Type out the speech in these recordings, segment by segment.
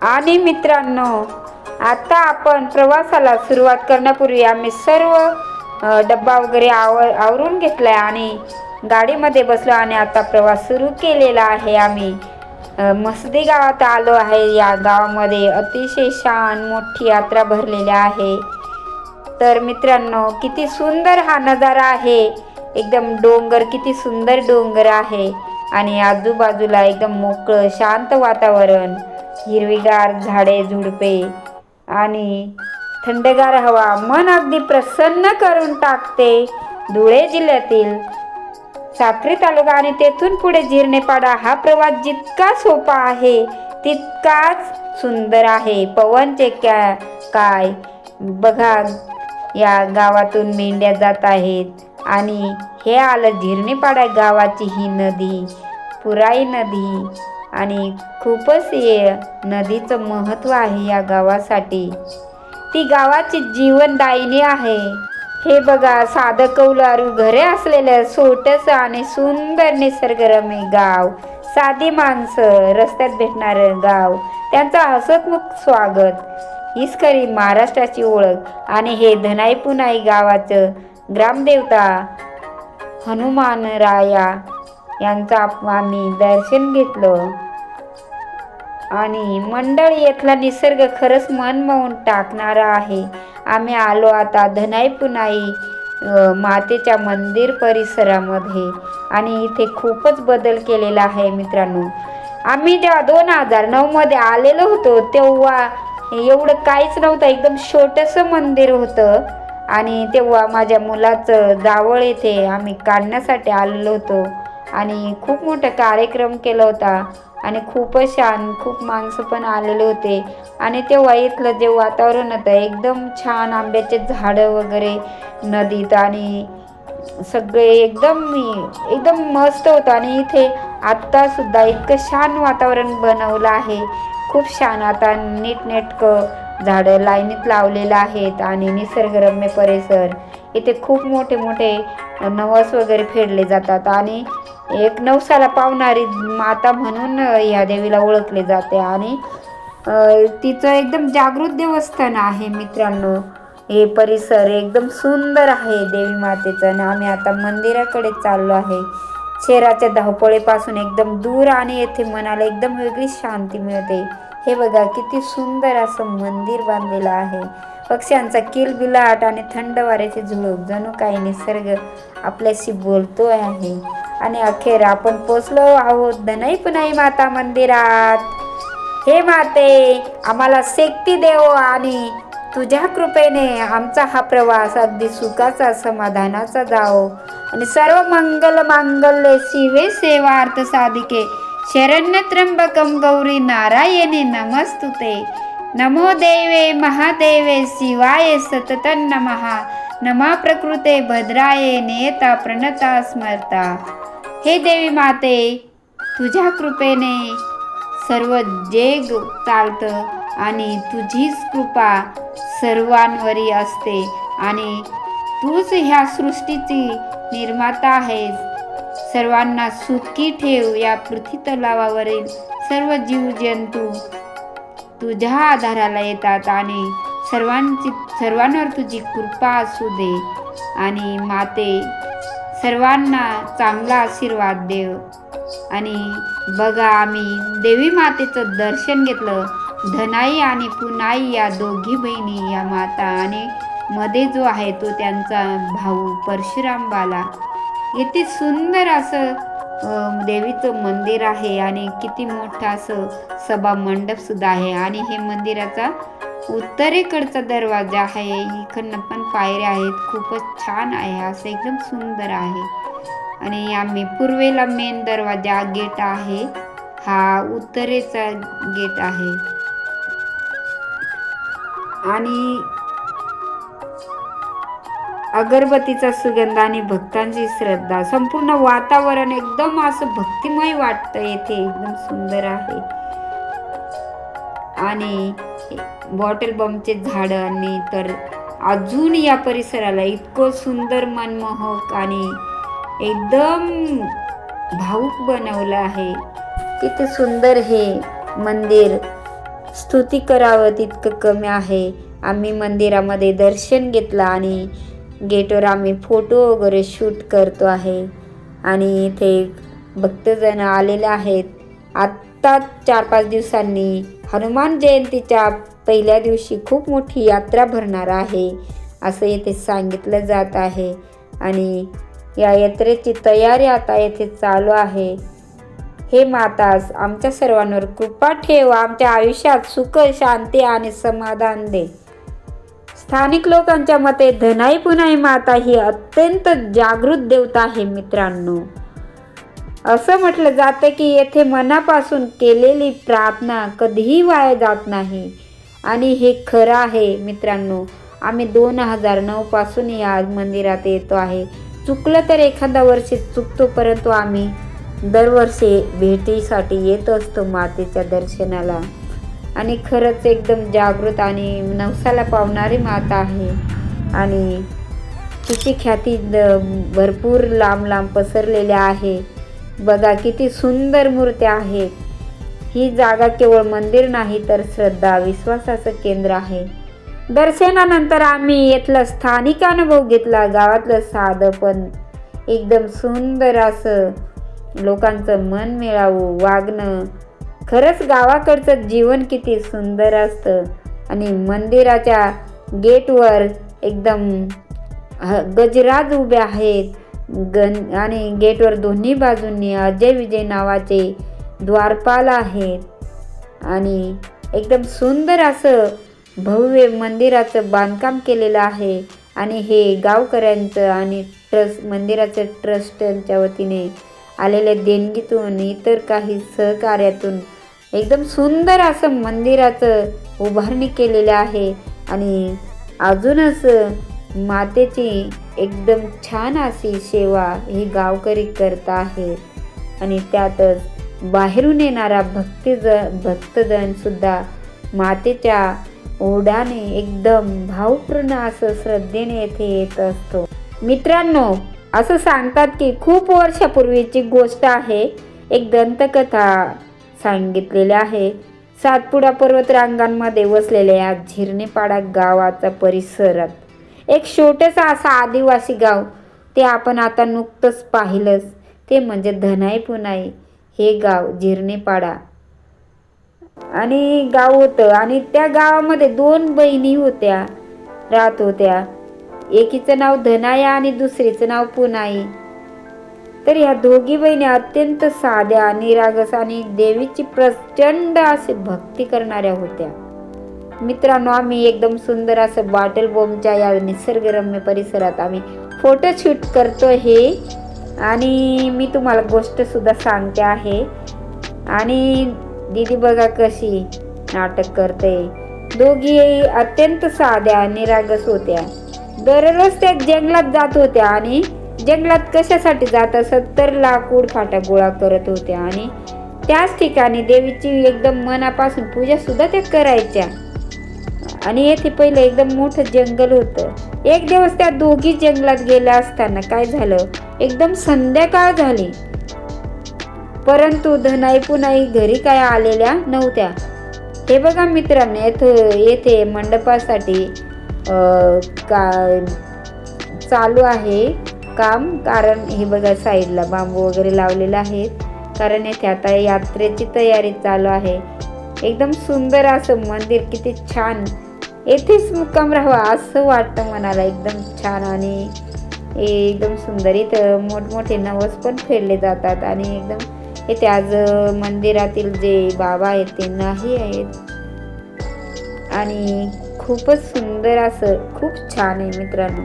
आणि मित्रांनो, आता आपण प्रवासाला सुरुवात करण्यापूर्वी आम्ही सर्व डब्बा वगैरे आवरून घेतलाय आणि गाडीमध्ये बसलो आणि आता प्रवास सुरू केलेला आहे. आम्ही मसदी गावात आलो आहे. या गावामध्ये अतिशय शान मोठी यात्रा भरलेली आहे. तर मित्रांनो, किती सुंदर हा नजारा आहे. एकदम डोंगर, किती सुंदर डोंगर आहे आणि आजूबाजूला एकदम मोकळं शांत वातावरण, हिरवीगार झाडे झुडपे आणि थंडगार हवा मन अगदी प्रसन्न करून टाकते. धुळे जिल्ह्यातील साक्री तालुका आणि तेथून पुढे जिरनेपाडा हा प्रवास जितका सोपा आहे तितकाच सुंदर आहे. पवनचे काय बघा, या गावातून मेंढ्या जात आहेत आणि हे आलं जिरनेपाडा गावाची ही नदी, पुराई नदी आणि खूपच नदीचं महत्त्व आहे या गावासाठी. ती गावाची जीवनदायिनी आहे. हे बघा, साधं कौलारू घरे असलेलं छोटंसं आणि सुंदर निसर्गरम्य गाव, साधी माणसं, रस्त्यात भेटणारं गाव, त्यांचं हसतमुख स्वागत हीच खरी महाराष्ट्राची ओळख. आणि हे धनाई पुनाई गावाचं ग्रामदेवता हनुमानराया यांचं आम्ही दर्शन घेतलं आणि मंडळी, येथला निसर्ग खरंच मन मोहून टाकणारा आहे. आम्ही आलो आता धनाई पुनाई मातेच्या मंदिर परिसरामध्ये आणि इथे खूपच बदल केलेला आहे मित्रांनो. आम्ही जेव्हा 2009 मध्ये आलेलो होतो तेव्हा एवढं काहीच नव्हतं, एकदम छोटंसं मंदिर होतं आणि तेव्हा माझ्या मुलाचं जावळ येथे आम्ही काढण्यासाठी आलेलो होतो आणि खूप मोठा कार्यक्रम केला होता आणि खूपच छान, खूप माणसं पण आलेले होते आणि तेव्हा इथलं जे वातावरण होतं एकदम छान, आंब्याचे झाडं वगैरे नदीत आणि सगळे एकदम मस्त होतं. आणि इथे आत्तासुद्धा इतकं छान वातावरण बनवलं आहे, खूप छान. आता नीटनेटकं झाडं लाईनीत लावलेलं आहेत आणि निसर्गरम्य परिसर. इथे खूप मोठे मोठे नवस वगैरे फेडले जातात आणि एक नवसाला पावणारी माता म्हणून या देवीला ओळखले जाते आणि तिचं एकदम जागृत देवस्थान आहे मित्रांनो. हे परिसर एकदम सुंदर आहे देवी मातेचं आणि आम्ही आता मंदिराकडे चाललो आहे. शहराच्या धावपळीपासून एकदम दूर आणि येथे मनाला एकदम वेगळी शांती मिळते. हे बघा, किती सुंदर असं मंदिर बांधलेलं आहे. पक्ष्यांचा किलबिलाट आणि थंड वाऱ्याची झुळूक, जणू काही निसर्ग आपल्याशी बोलतो आहे. आणि अखेर आपण पोचलो आहोत धनाई पुनाई माता मंदिरात. हे माते, आम्हाला शक्ती देव आणि तुझ्या कृपेने आमचा हा प्रवास अगदी सुखाचा समाधानाचा जाओ आणि सर्व मंगल मांगल्ये शिवे सेवार्थ साधिके शरण्य त्र्यंबकम गौरी नारायणी नमस्तुते. नमो देवे महादेवे शिवाय सततं नमः. नमा प्रकृते भद्राये नेता प्रणता स्मरता. हे देवी माते, तुझ्या कृपेने सर्व जग चालतं आणि तुझीच कृपा सर्वांवरी असते आणि तूच ह्या सृष्टीची निर्माता आहेस. सर्वांना सुखी ठेव. या पृथ्वी तलावावरील सर्व जीवजंतू तुझ्या आधाराला येतात आणि सर्वांवर तुझी कृपा असू दे. आणि माते, सर्वांना चांगला आशीर्वाद देव. आणि बघा, आम्ही देवी मातेचं दर्शन घेतलं. धनाई आणि पुनाई या दोघी बहिणी या माता आणि मध्ये जो आहे तो त्यांचा भाऊ परशुराम बाला. किती सुंदर असं देवीचं मंदिर आहे आणि किती मोठं असं सभा मंडप सुद्धा आहे. आणि हे मंदिराचा उत्तरेकडचा दरवाजा आहे, इकडनं पण पायऱ्या आहेत. खूपच छान आहे, असं एकदम सुंदर आहे. आणि आम्ही पूर्वेला मेन दरवाजा गेट आहे, हा उत्तरेचा गेट आहे. आणि अगरबत्तीचा सुगंध आणि भक्तांची श्रद्धा, संपूर्ण वातावरण एकदम असं भक्तिमय वाटतं. येथे एकदम सुंदर आहे. आणि बॉटल बमचे झाडांनी तर अजून या परिसराला इतकं सुंदर, मनमोहक आणि एकदम भावुक बनवलं आहे. किती सुंदर हे मंदिर स्तुती करावं तितकं कमी आहे. आम्ही मंदिरामध्ये दर्शन घेतलं आणि गेटवर आम्ही फोटो वगैरे शूट करतो आहे. आणि इथे भक्तजन आलेले आहेत. आत्ता 4-5 दिवसांनी हनुमान जयंतीच्या पहिल्या दिवशी खूप मोठी यात्रा भरणार आहे असं येथे सांगितलं जात आहे. आणि या यात्रेची तयारी आता येथे चालू आहे. हे माता आमच्या सर्वांवर कृपा ठेव, आमच्या आयुष्यात सुख, शांती आणि समाधान दे. स्थानिक लोकांच्या मते धनाई पुनाई माता ही अत्यंत जागृत देवता आहे मित्रांनो. असं म्हटलं जातं की येथे मनापासून केलेली प्रार्थना कधीही वाया जात नाही. आणि हे खरं आहे मित्रांनो. आम्ही 2009 पासून या मंदिरात येतो आहे. चुकलं तर एखादा वर्षी चुकतो, परंतु आम्ही दरवर्षी भेटीसाठी येत असतो मातेच्या दर्शनाला. आणि खरंच एकदम जागृत आणि नवसाला पावणारी माता आहे. आणि तिची ख्याती भरपूर लांब लांब पसरलेल्या आहे. बघा किती सुंदर मूर्त्या आहेत. ही जागा केवळ मंदिर नाही तर श्रद्धा विश्वासाचं केंद्र आहे. दर्शनानंतर आम्ही इथला स्थानिक अनुभव घेतला. गावातलं साधं पण एकदम सुंदर असं लोकांचं मन मिळावं वागणं. खरंच गावाकडचं जीवन किती सुंदर असतं. आणि मंदिराच्या गेटवर एकदम गजराज उभे आहेत. आणि गेटवर दोन्ही बाजूंनी अजय विजय नावाचे द्वारपाल आहेत. आणि एकदम सुंदर असं भव्य मंदिराचं बांधकाम केलेलं आहे. आणि हे गावकऱ्यांचं आणि मंदिराचं ट्रस्टच्या वतीने आलेल्या देणगीतून इतर काही सहकार्यातून एकदम सुंदर असं मंदिराचं उभारणी केलेलं आहे. आणि अजूनच मातेची एकदम छान अशी सेवा ही गावकरी करत आहे. आणि त्यातच बाहेरून येणारा भक्तजन सुद्धा मातेच्या ओढ्याने एकदम भावपूर्ण असं श्रद्धेने येथे येत असतो. मित्रांनो, असं सांगतात की खूप वर्षापूर्वीची गोष्ट आहे. एक दंतकथा सांगितलेली आहे. सातपुडा पर्वत रांगांमध्ये वसलेल्या या झिरनेपाडा गावाचा परिसरात एक छोटंसं असं आदिवासी गाव, ते आपण आता नुकतंच पाहिलंच, ते म्हणजे धनाई पुनाई हे गाव झिरनेपाडा आणि गाव होतं. आणि त्या गावामध्ये 2 बहिणी होत्या, राहत होत्या. एकीचं नाव धनाया आणि दुसरीचं नाव पुनाई. तर ह्या दोघी बहिणी अत्यंत साध्या, निरागस आणि देवीची प्रचंड अशी भक्ती करणाऱ्या होत्या. मित्रांनो, आम्ही एकदम सुंदर असं बाटल बॉम्बच्या या निसर्गरम्य परिसरात आम्ही फोटोशूट करतो हे. आणि मी तुम्हाला गोष्ट सुद्धा सांगते आहे. आणि दीदी बघा कशी नाटक करते. दोघी अत्यंत साध्या निरागस होत्या. दररोज त्या जंगलात जात होत्या. आणि जंगलात कशासाठी जात असत तर लाकूड फाटा गोळा करत होत्या. आणि त्याच ठिकाणी देवीची एकदम मनापासून पूजा सुद्धा त्या करायच्या. आणि येथे पहिलं एकदम मोठं जंगल होतं. एक दिवस त्या दोघी जंगलात गेल्या असताना काय झालं, एकदम संध्याकाळ झाली, परंतु धनाई पुनाई घरी काय आलेल्या नव्हत्या. हे बघा मित्रांनो, येथे मंडपासाठी चालू आहे काम. कारण हे बघा साईडला बांबू वगैरे लावलेला आहे. कारण येथे आता यात्रेची तयारी चालू आहे. एकदम सुंदर असं मंदिर, किती छान. येथेच मुक्काम राहावा असं वाटतं मनाला. एकदम छान आणि एकदम सुंदर. इथं मोठमोठे नवस पण फेडले जातात. आणि एकदम येथे आज मंदिरातील जे बाबा आहेत ते नाही आहेत. आणि खूपच सुंदर असं खूप छान आहे मित्रांनो.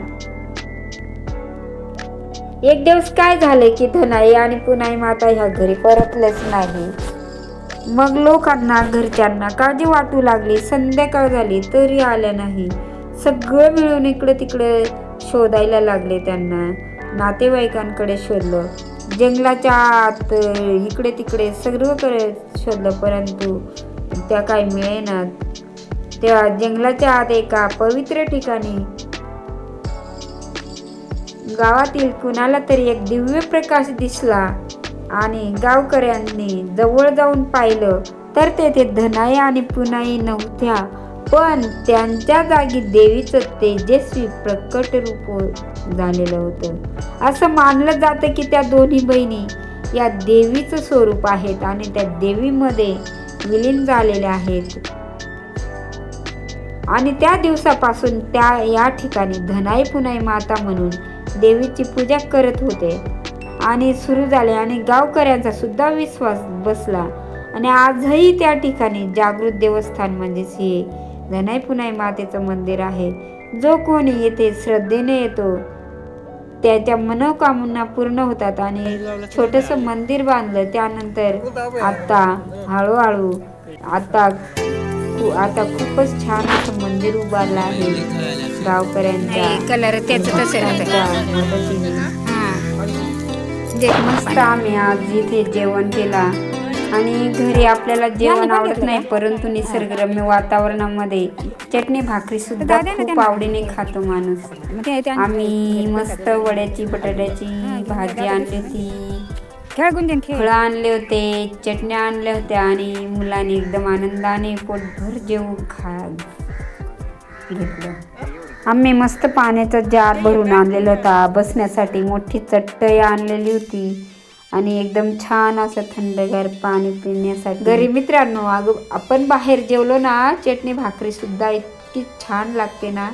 एक दिवस काय झालं की धनाई आणि पुनाई माता ह्या घरी परतलेच नाही. मग लोकांना घरच्यांना काळजी वाटू लागली. संध्याकाळ झाली तरी आल्या नाही. सगळं मिळून इकडे तिकडे शोधायला लागले. त्यांना नातेवाईकांकडे शोधलं, जंगलाच्या आत इकडे तिकडे सगळीकडे शोधलं, परंतु त्या काही मिळेनात. त्या जंगलाच्या आत एका पवित्र ठिकाणी गावातील कुणाला तरी एक दिव्य प्रकाश दिसला. आणि गावकऱ्यांनी जवळ जाऊन पाहिलं तर तेथे धनाई आणि पुनाई नव्हत्या, पण त्यांच्या जागी देवीचं तेजस्वी प्रकट रूप झालेलं होतं. असं मानलं जातं की त्या दोन्ही बहिणी या देवीचं स्वरूप आहेत आणि त्या देवीमध्ये विलीन झालेल्या आहेत. आणि त्या दिवसापासून त्या या ठिकाणी धनाई पुनाई माता म्हणून देवीची पूजा करत होते आणि सुरू झाले आणि गावकऱ्यांचा सुद्धा विश्वास बसला. आणि आजही त्या ठिकाणी जागृत देवस्थान म्हणजेच हे धनाई पुनाई मातेचं मंदिर आहे. जो कोणी येथे श्रद्धेने येतो त्याच्या मनोकामना पूर्ण होतात. आणि छोटंसं मंदिर बांधलं त्यानंतर आता हळूहळू आता खूपच छान असं मंदिर उभारलं आहे गावकऱ्यांच्या मस्त. आम्ही आज इथे जेवण केला आणि घरी आपल्याला जेवण आवडत नाही, परंतु निसर्गरम्य वातावरणामध्ये चटणी भाकरी सुद्धा खूप आवडीने खातो माणूस. आम्ही मस्त वड्याची बटाट्याची भाजी आणली होती, फळं आणले होते, चटण्या आणल्या होत्या आणि मुलांनी एकदम आनंदाने पोटभर जेवू घेतलं. आम्ही मस्त पाण्याचा जार भरून आणलेला होता, बसण्यासाठी मोठी चटई आणलेली होती आणि एकदम छान असं थंडगार पाणी पिण्यासाठी. घरी मित्रांनो, आपण बाहेर जेवलो ना, चटणी भाकरी सुद्धा इतकी छान लागते ना,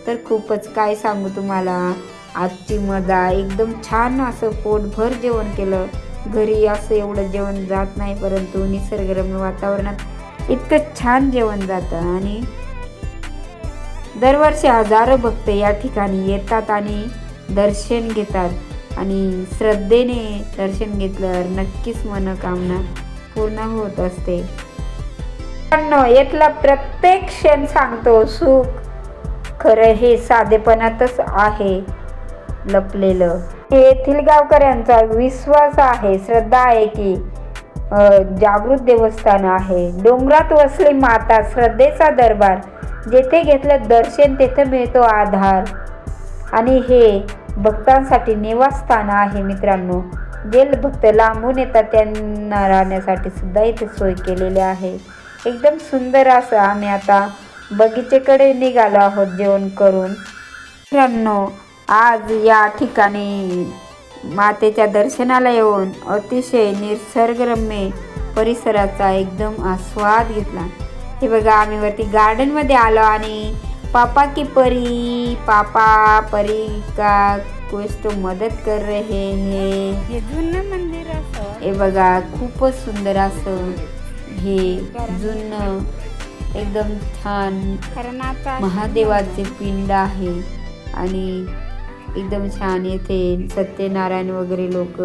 तर खूपच काय सांगू तुम्हाला. आजची मजा एकदम छान असं पोटभर जेवण केलं. घरी असं एवढं जेवण जात नाही, परंतु निसर्गरम्य वातावरणात इतकं छान जेवण जातं. आणि दरवर्षी हजारो भक्त या ठिकाणी येतात आणि दर्शन घेतात आणि श्रद्धेने दर्शन घेतल्यावर नक्कीच मनोकामना पूर्ण होत असते. येथला प्रत्येक क्षण सांगतो सुख खरं हे साधेपणातच आहे लपलेलं. येथील गावकऱ्यांचा विश्वास आहे, श्रद्धा आहे की जागृत देवस्थान आहे. डोंगरात वसली माता, श्रद्धेचा दरबार. जेथे घेतलं दर्शन तेथे मिळतो आधार. आणि हे भक्तांसाठी निवासस्थान आहे मित्रांनो. जे भक्त लांबून येतात त्यांना राहण्यासाठी सुद्धा इथे सोय केलेली आहे. एकदम सुंदर असं. आम्ही आता बगीचेकडे निघालो आहोत जेवण करून. मित्रांनो, आज या ठिकाणी मातेच्या दर्शनाला येऊन अतिशय निसर्गरम्य परिसराचा एकदम आस्वाद घेतला. हे बघा, आम्ही वरती गार्डनमध्ये आलो आणि पापा परी का कुछ तो मदत कर रहे हैं. हे जुनं मंदिर असं. हे बघा, खूपच सुंदर असं हे जुनं एकदम छान महादेवाचे पिंड आहे आणि एकदम छान. येथे सत्यनारायण वगैरे लोक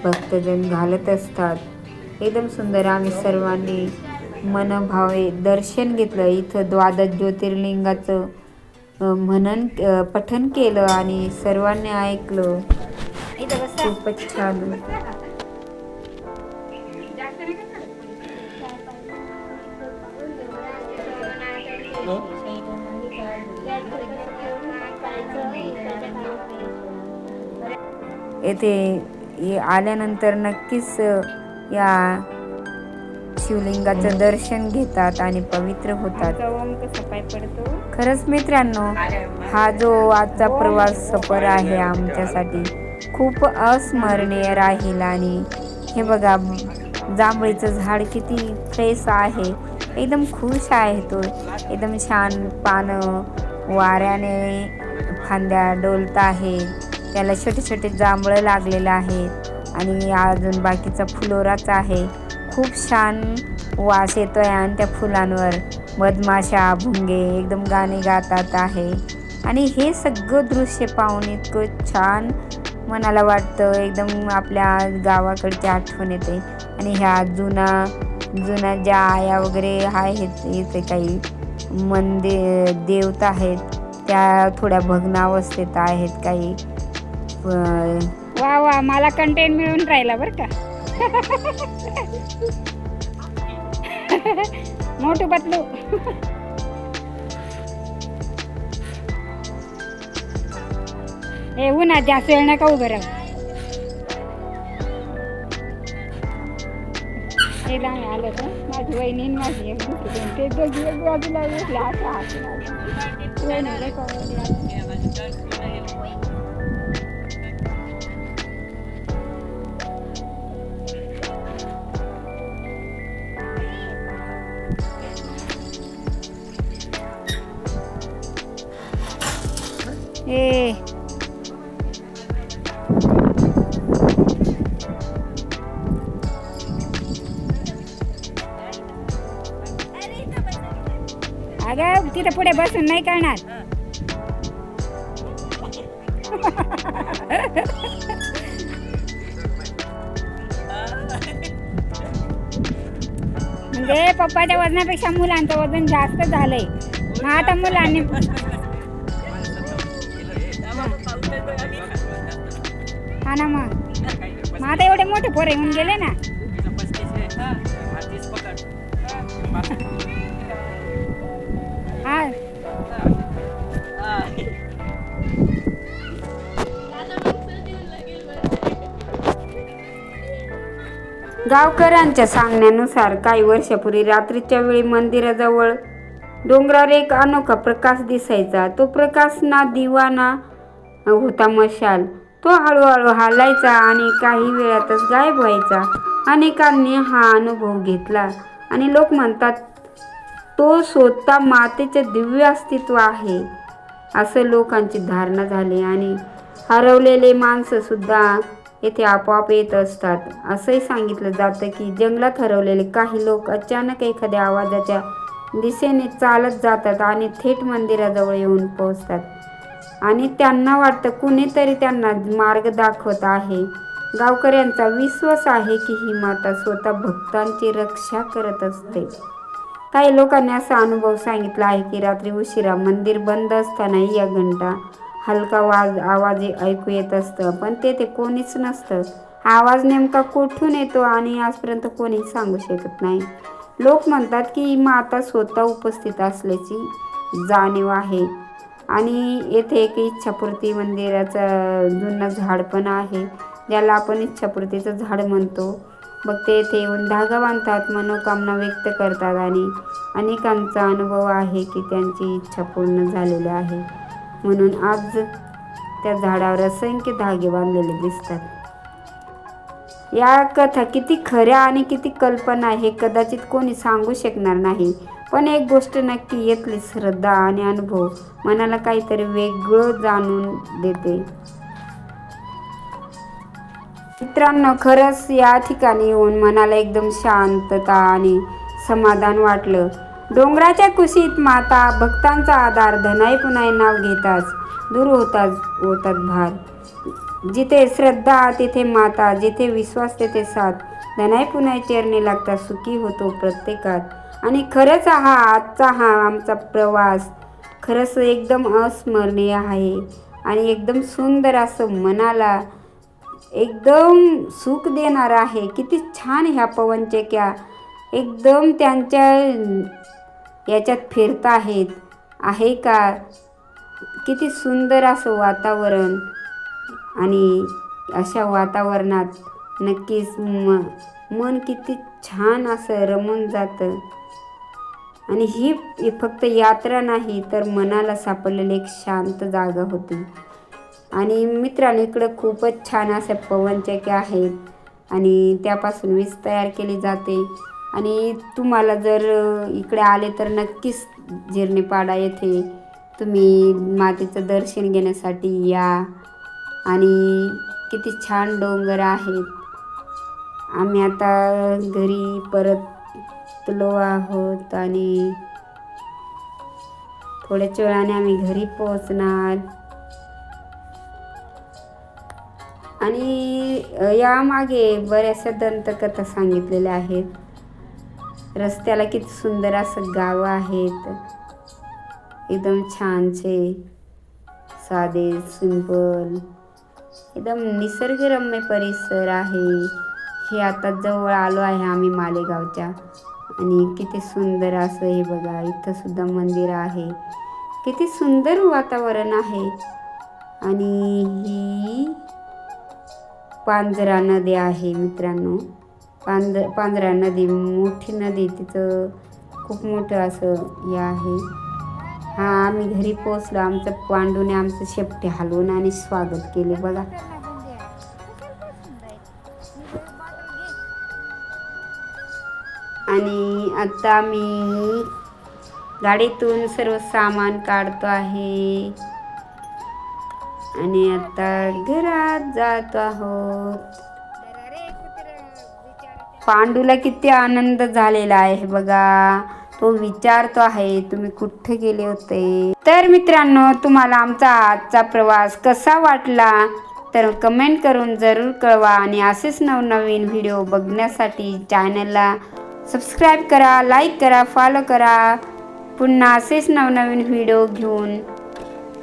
भक्तजन घालत असतात. एकदम सुंदर. आम्ही सर्वांनी मनभावे दर्शन घेतलं. इथं 12 ज्योतिर्लिंगाचं पठण केलं आणि सर्वांनी ऐकलं. खूपच छान. येथे आल्यानंतर नक्कीच या शिवलिंगाचं दर्शन घेतात आणि पवित्र होतात. खरंच मित्रांनो, हा जो आजचा प्रवास सफर आहे आमच्यासाठी खूप अस्मरणीय राहील. आणि हे बघा, जांभळीचं झाड किती फ्रेश आहे, एकदम खुश आहे तो. एकदम छान पानं वाऱ्याने फांद्या डोलत आहे, त्याला छोटे छोटे जांभळं लागलेलं आहेत आणि अजून बाकीचा फुलोराच आहे. खूप छान वास येतोय आणि त्या फुलांवर मधमाशा भुंगे एकदम गाणे गातात आहे. आणि हे सगळं दृश्य पाहून इतकं छान मनाला वाटतं. एकदम आपल्या गावाकडची आठवण येते. आणि ह्या जुना ज्या आया वगैरे आहेत, इथे काही मंदिर देवता आहेत, त्या थोड्या भग्नावस्थेत आहेत काही. वा मला कंटेंट मिळून राहिला बरं का. मोठू बदलू. हे उन्हात जास्त वेळ नका उभं राहू. एकदा आम्ही आलो तर माझी वहिनी आणि माझी एक दुसरी बहीण ते दोघी एक बाजूला बसले अशा हात वहिनी लय कळवली आम्ही. ए अगं तिथं पुढे बसून नाही करणार. म्हणजे पप्पाच्या वजनापेक्षा मुलांचं वजन जास्त झालंय. मग आता मुलांनी हा ना मग आता एवढे मोठे पोरे येऊन गेले ना. हा गावकऱ्यांच्या सांगण्यानुसार काही वर्षापूर्वी रात्रीच्या वेळी मंदिराजवळ डोंगरावर एक अनोखा प्रकाश दिसायचा. तो प्रकाश ना दिवा ना होता मशाल. तो हळूहळू हालायचा आणि काही वेळातच गायब व्हायचा. अनेकांनी हा अनुभव घेतला आणि लोक म्हणतात तो स्वतः मातेचे दिव्य अस्तित्व आहे असं लोकांची धारणा झाली. आणि हरवलेले माणसं सुद्धा येथे आपोआप येत असतात. असंही सांगितलं जातं की जंगलात हरवलेले काही लोक अचानक एखाद्या आवाजाच्या दिशेने चालत जातात आणि थेट मंदिराजवळ येऊन पोहोचतात आणि त्यांना वाटतं कुणीतरी त्यांना मार्ग दाखवत आहे. गावकऱ्यांचा विश्वास आहे की ही माता स्वतः भक्तांची रक्षा करत असते. काही लोकांनी असा अनुभव सांगितला आहे की रात्री उशिरा मंदिर बंद असतानाही या घंटा हलका आवाज ऐकू येत असतं, पण तेथे कोणीच नसतं. हा आवाज नेमका कुठून येतो आणि आजपर्यंत कोणी सांगू शकत नाही. लोक म्हणतात की ही माता स्वतः उपस्थित असल्याची जाणीव आहे. आणि येथे एक इच्छापूर्ती मंदिराचं जुनं झाड पण आहे, ज्याला आपण इच्छापूर्तीचं झाड म्हणतो. मग ते येथे येऊन धागा बांधतात, मनोकामना व्यक्त करतात आणि अनेकांचा अनुभव आहे की त्यांची इच्छा पूर्ण झालेली आहे. म्हणून आज त्या झाडावर असंख्य धागे बांधलेले दिसतात. या कथा किती खऱ्या आणि किती कल्पना हे कदाचित कोणी सांगू शकणार नाही, पण एक गोष्ट नक्की, येथली श्रद्धा आणि अनुभव मनाला काहीतरी वेगळं जाणून देते. मित्रांनो, खरंच या ठिकाणी येऊन मनाला एकदम शांतता आणि समाधान वाटलं. डोंगराच्या कुशीत माता, भक्तांचा आधार, धनाई पुनाई नाव घेताच दूर होतात भार. जिथे श्रद्धा तिथे माता, जिथे विश्वास तिथे साथ. धनाई पुनाई चरणी लागता, सुखी होतो प्रत्येकात. आणि खरंच आजचा आमचा प्रवास खरंच एकदम अस्मरणीय आहे आणि एकदम सुंदर असं मनाला एकदम सुख देणार आहे. किती छान ह्या पवनचक्क्या एकदम त्यांच्या याच्यात फिरत आहेत आहे का. किती सुंदर असं वातावरण आणि अशा वातावरणात नक्कीच मन किती छान असं रमून जातं. आणि ही फक्त यात्रा नाही तर मनाला सापडलेली एक शांत जागा होती. आणि मित्रांनो, इकडं खूपच छान अशा पवनचक्क्या आहेत आणि त्यापासून वीज तयार केली जाते. आणि तुम्हाला जर इकडे आले तर नक्कीच जिरणीपाडा येथे तुम्ही मातेचं दर्शन घेण्यासाठी या. आणि किती छान डोंगर आहेत. आम्ही आता घरी परतलो आहोत आणि थोड्याच वेळाने आम्ही घरी पोहोचणार. आणि यामागे बऱ्याचशा दंतकथा सांगितलेल्या आहेत. रस्त्याला किती सुंदर असं गावं आहेत, एकदम छानसे, साधे, सिंपल, एकदम निसर्गरम्य परिसर आहे. हे आता जवळ आलो आहे आम्ही मालेगावच्या. आणि किती सुंदर असं हे बघा, इथं सुद्धा मंदिर आहे. किती सुंदर वातावरण आहे. आणि ही पांजरा नदी आहे मित्रांनो. पांढरा नदी, मोठी नदी, तिचं खूप मोठं असं हे आहे. हा आम्ही घरी पोचलो. आमचं पांडूने आमचं शेपटे हलवून आणि स्वागत केले बघा. आणि आता आम्ही गाडीतून सर्व सामान काढतो आहे आणि आता घरात जातो आहोत. पांडूला किती आनंद झालेला आहे बघा. तो विचारतो आहे तुम्ही कुठे गेले होते. तर मित्रांनो, तुम्हाला आमचा आजचा प्रवास कसा वाटला तर कमेंट करून जरूर कळवा. आणि असेच नवनवीन व्हिडिओ बघण्यासाठी चॅनलला सबस्क्राईब करा, लाईक करा, फॉलो करा. पुन्हा असेच नवनवीन व्हिडिओ घेऊन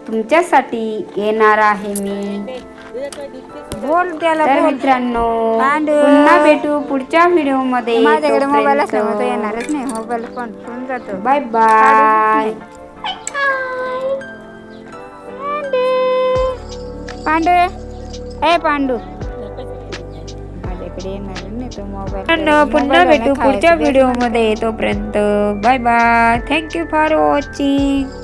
तुमच्यासाठी येणार आहे मी. बोल त्याला, तर बोल. मित्रांनो, पांडू. पुन्हा भेटू पुढच्या व्हिडिओमध्ये. माझ्याकडे मोबाईल तोपर्यंत असल्यामुळे तो येणारच नाही. मोबाईल पण ठेवून जातो. Bye bye. पांडू, ए पांडू, माझ्याकडे येणार नाही तो मोबाईल. पुन्हा भेटू पुढच्या व्हिडिओमध्ये. तोपर्यंत bye bye. Thank you for watching.